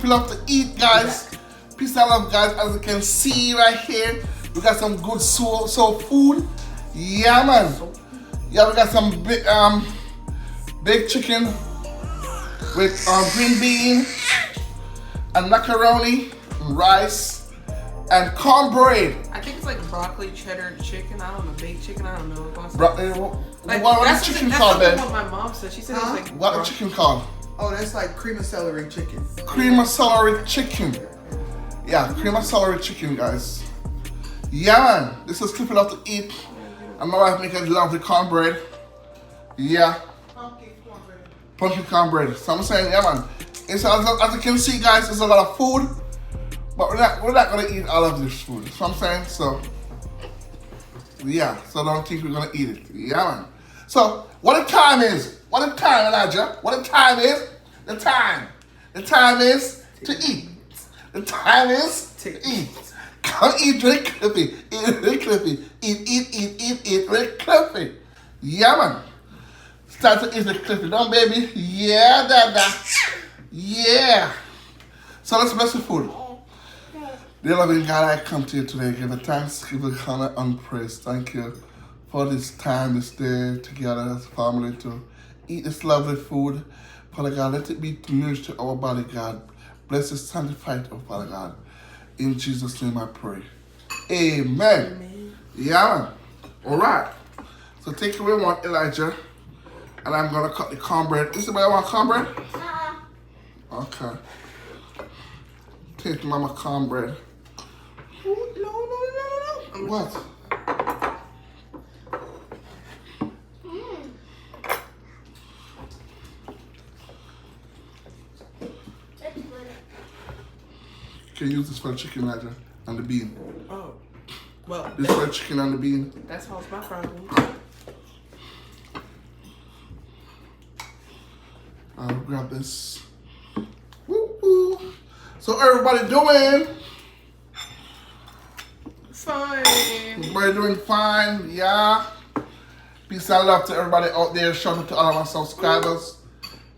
Cliffie Love to Eat, guys. Peace and love, guys. As you can see right here, we got some good soul food. Yeah, man. Yeah, we got some baked chicken with green bean and macaroni, and rice, and cornbread. I think it's like broccoli cheddar chicken. I don't know, baked chicken. I don't know. What is chicken called, then? That's what my mom said. She said it's like. What is chicken called? Oh, that's like cream of celery chicken. Cream of celery chicken. Yeah, cream of celery chicken, guys. Yeah, man. This is Cliffie Love to Eat. And my wife making lovely cornbread. Yeah. Pumpkin cornbread. So I'm saying, yeah, man. It's, as you can see, guys, it's a lot of food. But we're not going to eat all of this food. That's what I'm saying. So, yeah. So I don't think we're going to eat it. Yeah, man. So, what the time is? What the time, Elijah? What the time is? The time. The time is to eat. The time is to eat. Come eat, drink Cliffie. Eat, drink Cliffie. Eat, drink Cliffie. Yeah, man. Start to eat the Cliffie, don't baby? Yeah, dada. Yeah. So let's bless the food. Dear loving God, I come to you today. Give a thanks, give a honor and praise. Thank you for this time, this day together as a family to eat this lovely food. Father God, let it be nourished to our body, God. Bless it, sanctify it, oh Father God. In Jesus' name I pray. Amen. Amen. Yeah. All right. So take away one, Elijah. And I'm going to cut the cornbread. Is anybody want cornbread? Okay. Take mama cornbread. No. What? You can use this for the chicken, Elijah, and the bean. Oh. Well. This for the chicken and the bean. That solves my problem. I'll grab this. Woo-hoo. So everybody doing? Fine. Everybody doing fine, yeah. Peace and love to everybody out there. Shout out to all of my subscribers.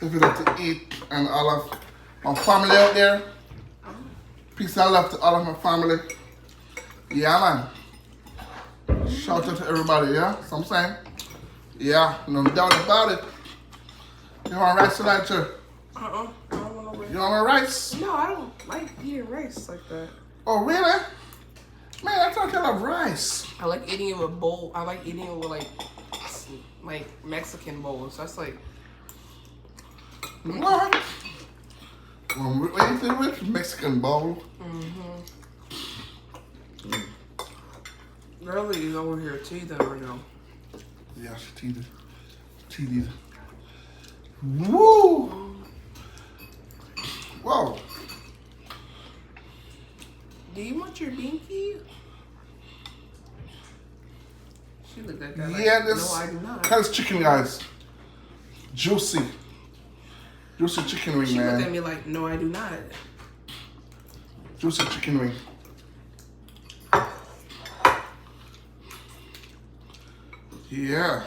If you like to eat and all of my family out there. Peace and love to all of my family. Yeah, man. Shout out to everybody, yeah? So I'm saying, yeah, no doubt about it. You want rice, Elijah? I don't want no rice. You want rice? No, I don't like eating rice like that. Oh, really? Man, I thought you love rice. I like eating it with a bowl. I like eating it with like Mexican bowls. That's like. What? Well, with Mexican bowl. Girlie is over here teething right now. Yeah, she teething. Woo! Whoa. Do you want your binky? She looked at that like, Yeah, this. No, I do not. Kind of chicken, guys. Juicy chicken wing, She man. looked at me like, no, I do not. Juicy chicken wing. Yeah.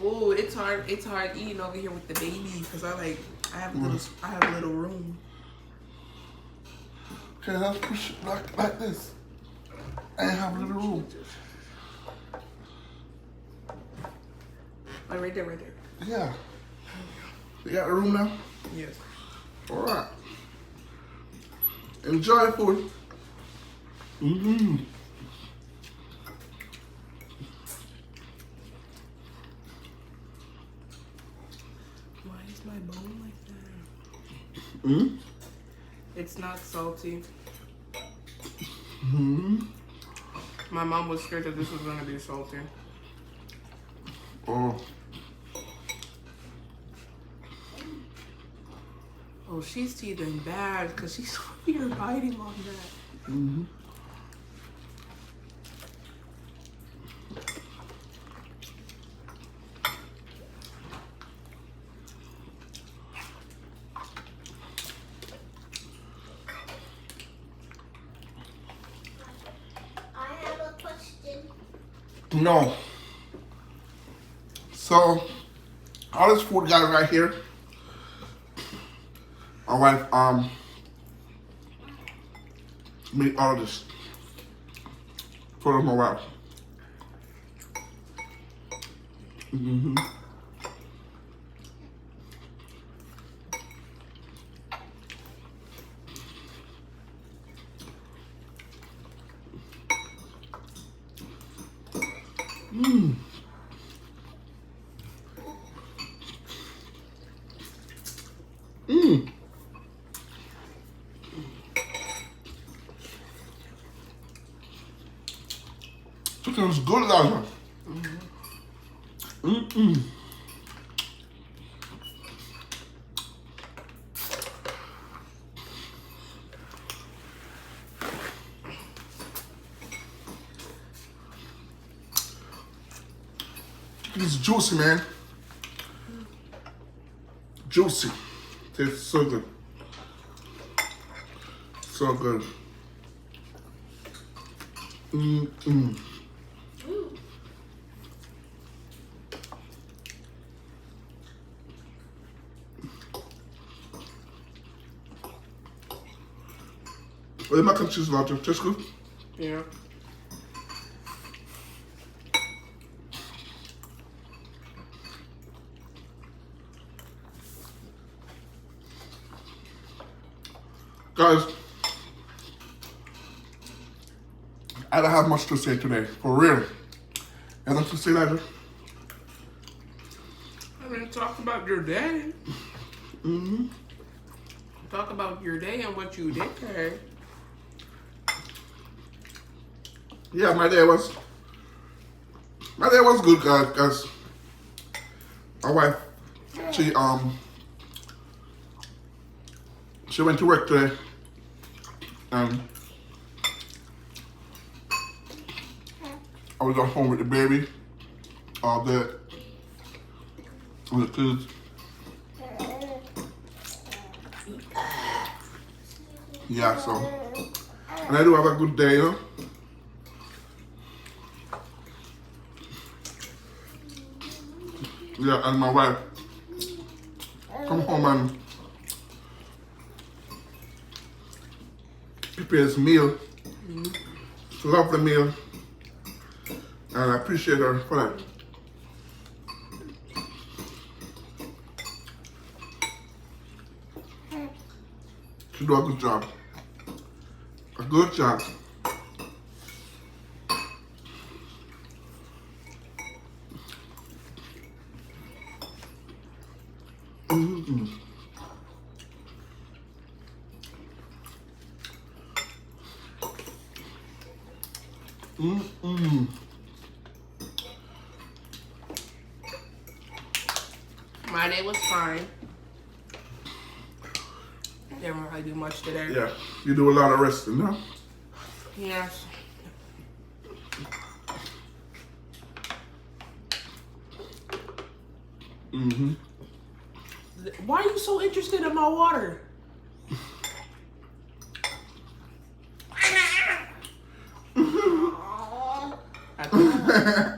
Oh, it's hard eating over here with the baby because I have little room. Okay, let's push it like this. I have a little room. Like right there. Yeah. You got a room now? Yes. All right. Enjoy food. Mm-hmm. Why is my bone like that? Mm-hmm. It's not salty. Mm-hmm. My mom was scared that this was gonna be salty. Oh. Oh, she's teething bad because she's here biting on that. Mm-hmm. I have a question. No. So, all this food guys right here. My wife make all of this for my wife. Mm-hmm. Mmm. Mmm. Chicken is good, Elijah. Mm-mm. Chicken is juicy, man. Juicy. Tastes so good. So good. Mm-mm. Well, the mac and cheese latte tastes good. Yeah. Guys, I don't have much to say today, for real. And nothing to say, Elijah? I mean, talk about your day. Mm-hmm. Talk about your day and what you did today. Yeah, my day was good, guys, because my wife, she went to work today, and I was at home with the baby all day with the kids. Yeah, so, and I do have a good day, you know. Yeah, and my wife come home and prepares meal. Love the meal. And I appreciate her for that. She do a good job. A good job. Mm-hmm. Mm-mm. My day was fine. Didn't really do much today. Yeah, you do a lot of resting, huh? Yes. Mm-hmm. Why are you so interested in my water?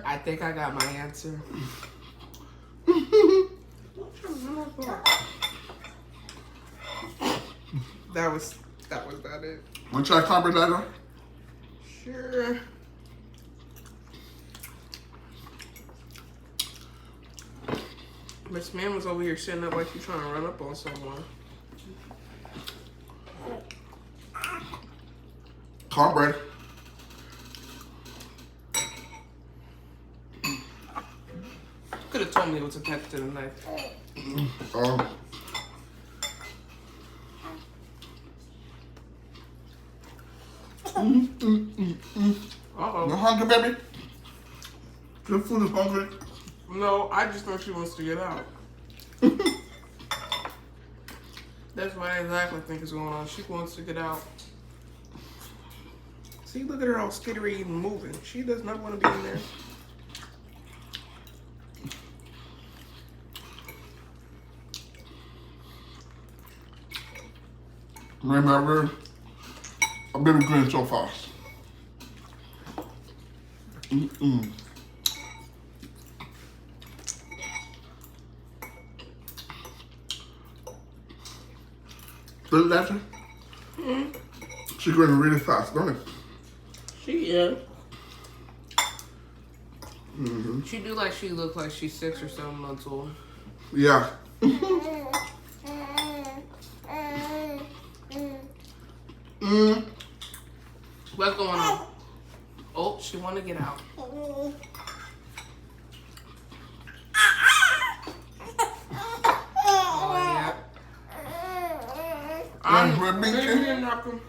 I think I got my answer. That was not it. Want to try cornbread, Elijah? Sure. Miss Man was over here sitting up like she's trying to run up on someone. Cornbread. Could have told me it was attached to the knife. You hungry, baby? Your food is hungry. No, I just know she wants to get out. That's what I exactly think is going on. She wants to get out. See, look at her all skittery and moving. She does not want to be in there. Remember, a baby growing so fast. Mm-mm. Little Lassie? She's going really fast, don't it? She is. She do like she look like she's 6 or 7 months old. Yeah. What's going on? Oh, she want to get out. Oh, yeah. I'm Binky.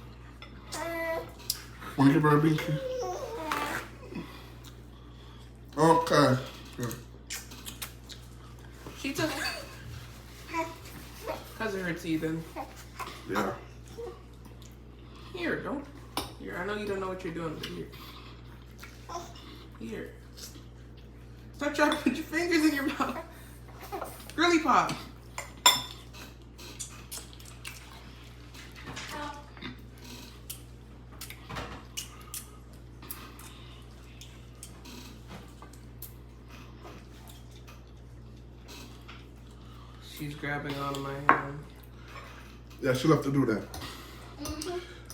Want to give her a Binky? Okay. Good. She took because of her teething. Yeah. Here, don't. Here, I know you don't know what you're doing, but here. Here. Stop trying to put your fingers in your mouth. Girly pop. She's grabbing onto my hand. Yeah, she'll have to do that.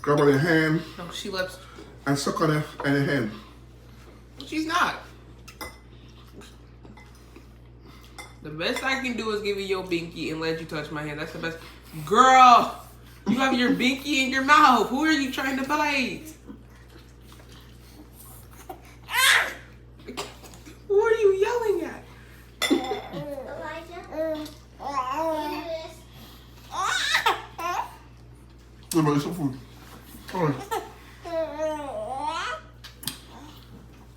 Grab on your hand No, she left. and suck on it and your hand. She's not. The best I can do is give you your binky and let you touch my hand. That's the best. Girl, you have your binky in your mouth. Who are you trying to bite? Who are you yelling at? Elijah, do this. Give me some food. Come on.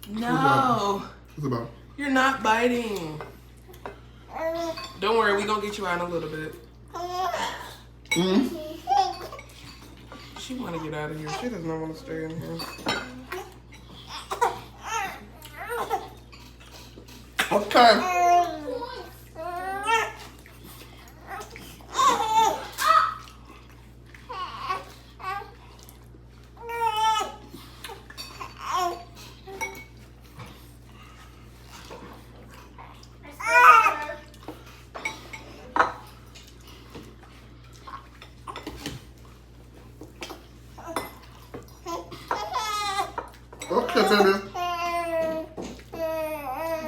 No, What's it about? you're not biting. Don't worry, we gonna get you out in a little bit. She wanna get out of here. She does not wanna stay in here. Okay. Okay, baby.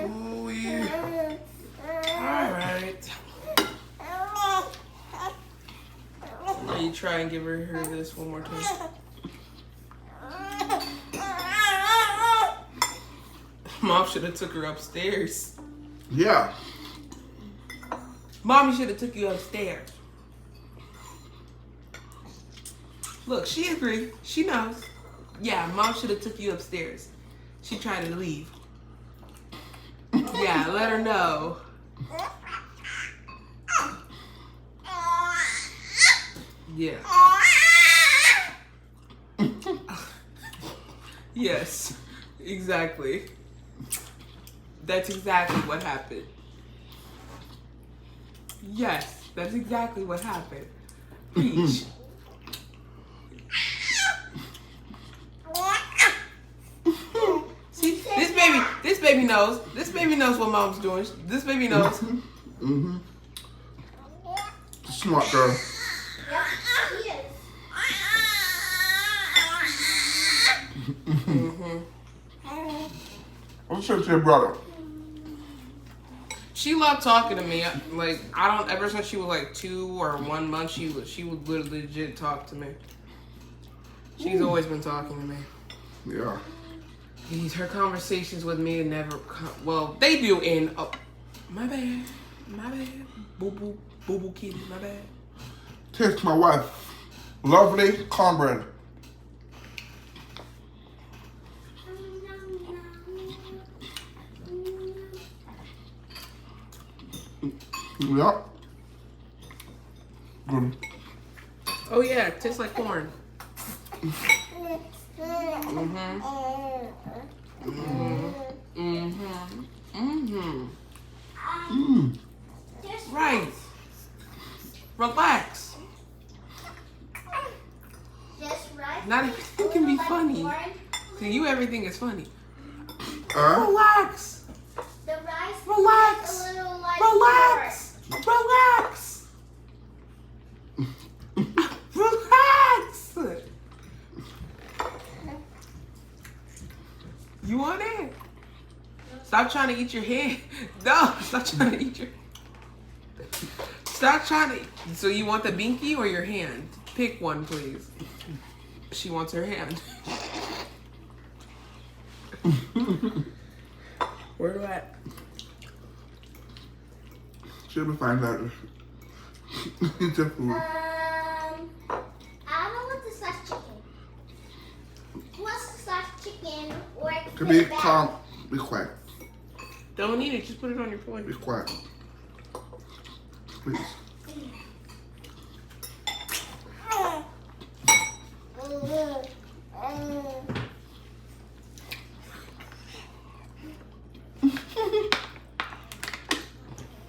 Ooh, yeah. Alright. Now you try and give her this one more time. Mom should have took her upstairs. Yeah. Mommy should have took you upstairs. Look, she agreed. She knows. Yeah, Mom should have took you upstairs. She tried to leave. Yeah, let her know. Yeah. Yes, exactly. That's exactly what happened. Yes, that's exactly what happened. Preach. See, this baby knows. This baby knows what Mom's doing. This baby knows. Mm-hmm. Smart girl. Yep, she is. What's your to your brother? She loved talking to me. Like, I don't. Ever since she was like 2 or 1 month, she would literally legit talk to me. She's always been talking to me. Yeah. Her conversations with me never. Well, they do in. Oh, my bad. Boo boo kitty. My bad. Taste my wife. Lovely cornbread. Yeah. Good. Oh yeah, it tastes like corn. Right. Relax. Just right. Not everything can be funny. To you, everything is funny. Huh? Relax. The rice Relax. is a little like Relax. Relax. Relax. Stop trying to eat your hand. No, stop trying to eat your. Stop trying to. So you want the binky or your hand? Pick one, please. She wants her hand. Where do I? Should we find out? Eat your food. I don't want the sliced chicken. Who wants the sliced chicken or To be calm, be quiet. Don't eat it. Just put it on your plate. Be quiet. Please.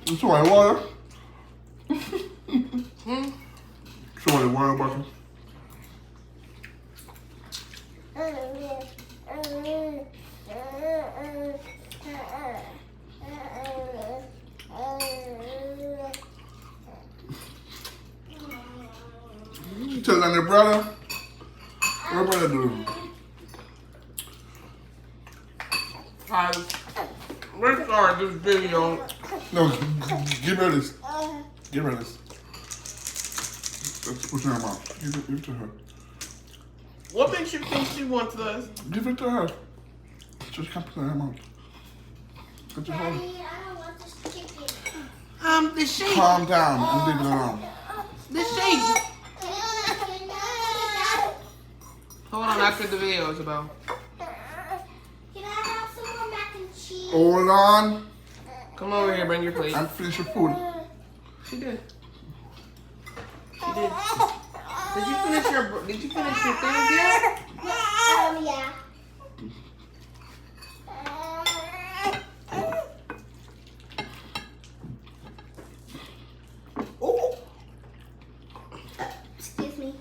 It's all right, water. It's all right, water bottle. You tell on your brother. What your brother do? Let's start this video. No, give her this. Give her this. Let's put it in her mouth. Give it to her. What makes you think she wants this? Give it to her. Just can't put it in her mouth. Put your hold. Daddy, I don't want this chicken. The shake. Calm down and leave it alone. The shake. Hold on, after the video is about. Can I have some more mac and cheese? Hold on Come over here, bring your plate. and finish your food. She did. She did. Did you finish your things yet? Yeah. Oh. Excuse me.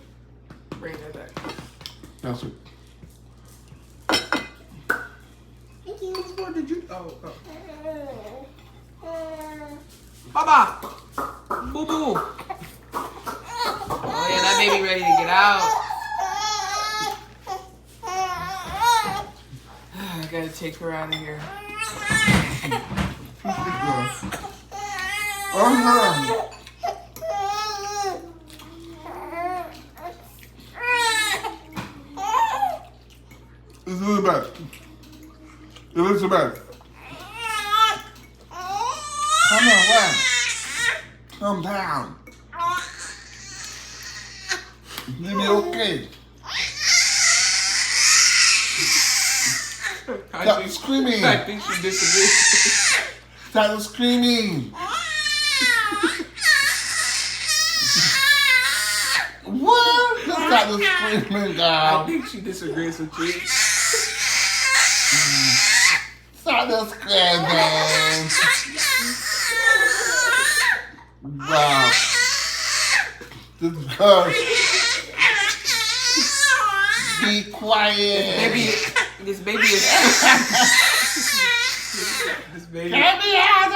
Bring that back. That's it. Thank you. What did you? Oh. Baba. Boo boo. Oh yeah, that baby ready to get out. I gotta take her out of here. Elizabeth. Elizabeth. Come on, where? Calm down. You'll be okay. Stop screaming. I think she disagrees. Stop screaming. What? Stop screaming, I girl. think she disagrees with you. Stop screaming. Wow. This girl. Be quiet. This baby is. This baby. Get me out of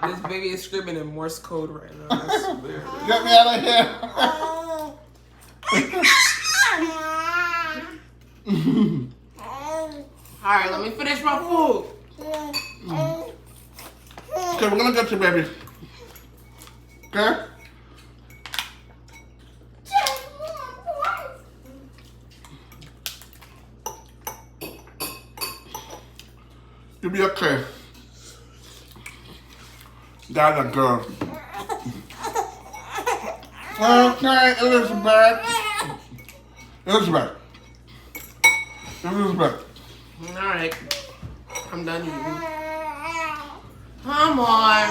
here. This baby is screaming in Morse code right now. That's weird. Get me out of here. All right, let me finish my food. Okay, we're gonna get you, baby. Okay? You'll be okay. That's a girl. Okay, Elizabeth. Elizabeth. Elizabeth. All right, I'm done eating. Come on.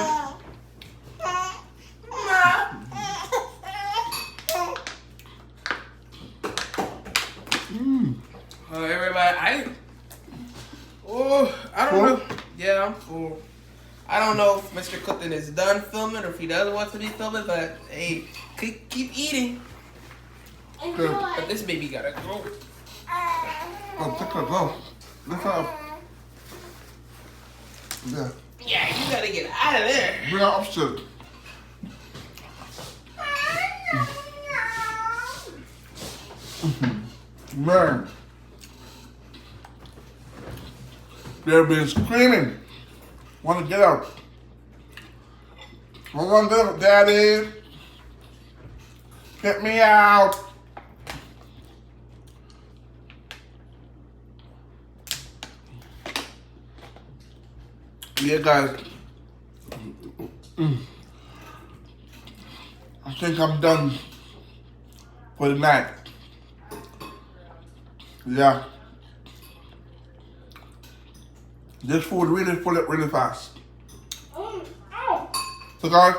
Everybody, I don't know. Yeah, I'm full. I don't know if Mr. Clifton is done filming or if he doesn't want to be filming, but hey, keep eating. Good. But this baby gotta go. Oh, take her, go. Lift her up. Yeah. Yeah, you gotta get out of there. Bring her upstairs. Man. They've been screaming. Want to get out. I want to get out, Daddy. Get me out. Yeah, guys. I think I'm done for the night. Yeah. This food really full up really fast. So guys,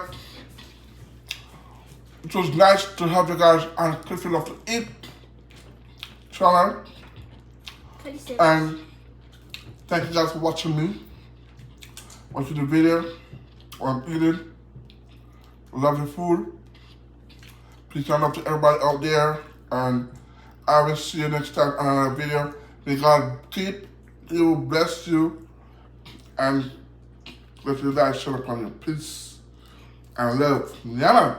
it was nice to have you guys on Cliffie Love to Eat channel. And thank you guys for watching me. Watching the video while I'm eating. Love your food. Please turn up to everybody out there. And I will see you next time on another video. May God keep you, bless you, and let your light shine upon you. Peace and love. Yeah, man.